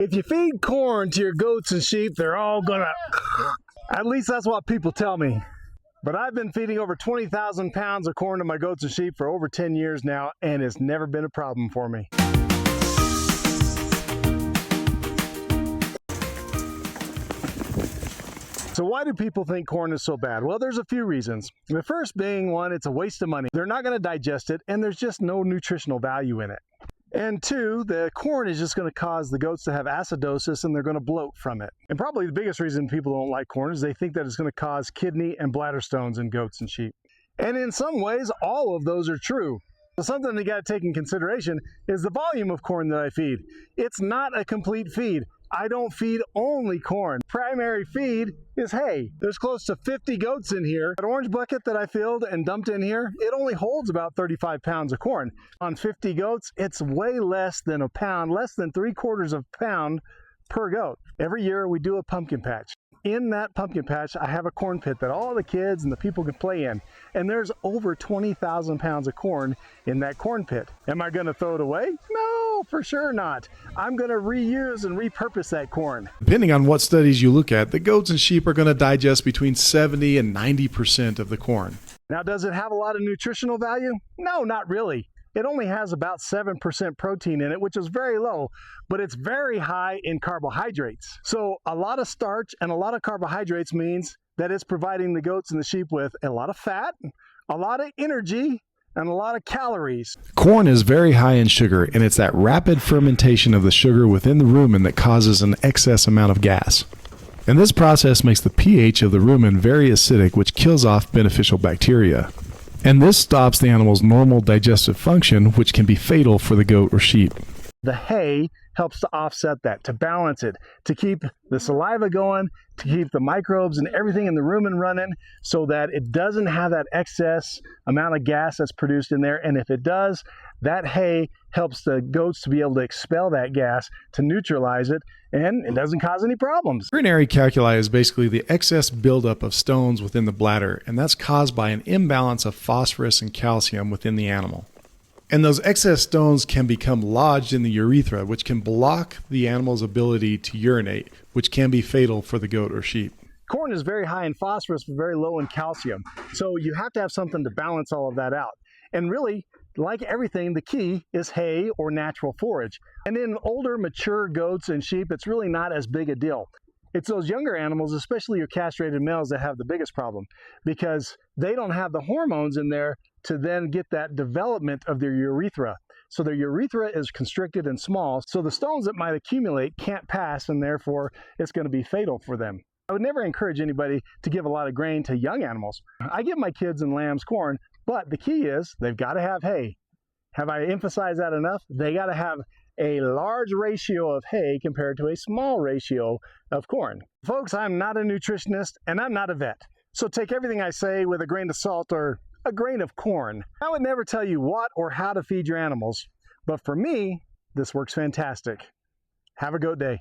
If you feed corn to your goats and sheep, they're all gonna... At least that's what people tell me. But I've been feeding over 20,000 pounds of corn to my goats and sheep for over 10 years now, and it's never been a problem for me. So why do people think corn is so bad? Well, there's a few reasons. The first being, one, it's a waste of money. They're not going to digest it, and there's just no nutritional value in it. And two, the corn is just going to cause the goats to have acidosis, and they're going to bloat from it. And probably the biggest reason people don't like corn is they think that it's going to cause kidney and bladder stones in goats and sheep. And in some ways, all of those are true. So something you got to take in consideration is the volume of corn that I feed. It's not a complete feed. I don't feed only corn. Primary feed is hay. There's close to 50 goats in here. That orange bucket that I filled and dumped in here, it only holds about 35 pounds of corn. On 50 goats, it's way less than a pound, less than 3/4 of a pound per goat. Every year we do a pumpkin patch. In that pumpkin patch, I have a corn pit that all the kids and the people can play in. And there's over 20,000 pounds of corn in that corn pit. Am I gonna throw it away? No, for sure not. I'm gonna reuse and repurpose that corn. Depending on what studies you look at, the goats and sheep are going to digest between 70 and 90% of the corn. Now, does it have a lot of nutritional value? No, not really. It only has about 7% protein in it, which is very low, but it's very high in carbohydrates. So a lot of starch and a lot of carbohydrates means that it's providing the goats and the sheep with a lot of fat, a lot of energy, and a lot of calories. Corn is very high in sugar, and it's that rapid fermentation of the sugar within the rumen that causes an excess amount of gas. And this process makes the pH of the rumen very acidic, which kills off beneficial bacteria. And this stops the animal's normal digestive function, which can be fatal for the goat or sheep. The hay helps to offset that, to balance it, to keep the saliva going, to keep the microbes and everything in the rumen running so that it doesn't have that excess amount of gas that's produced in there. And if it does, that hay helps the goats to be able to expel that gas, to neutralize it, and it doesn't cause any problems. Urinary calculi is basically the excess buildup of stones within the bladder, and that's caused by an imbalance of phosphorus and calcium within the animal. And those excess stones can become lodged in the urethra, which can block the animal's ability to urinate, which can be fatal for the goat or sheep. Corn is very high in phosphorus, but very low in calcium. So you have to have something to balance all of that out. And really, like everything, the key is hay or natural forage. And in older, mature goats and sheep, it's really not as big a deal. It's those younger animals, especially your castrated males, that have the biggest problem because they don't have the hormones in there to then get that development of their urethra. So their urethra is constricted and small, so the stones that might accumulate can't pass, and therefore it's going to be fatal for them. I would never encourage anybody to give a lot of grain to young animals. I give my kids and lambs corn, but the key is they've got to have hay. Have I emphasized that enough? They got to have a large ratio of hay compared to a small ratio of corn. Folks, I'm not a nutritionist and I'm not a vet. So take everything I say with a grain of salt or a grain of corn. I would never tell you what or how to feed your animals, but for me, this works fantastic. Have a goat day.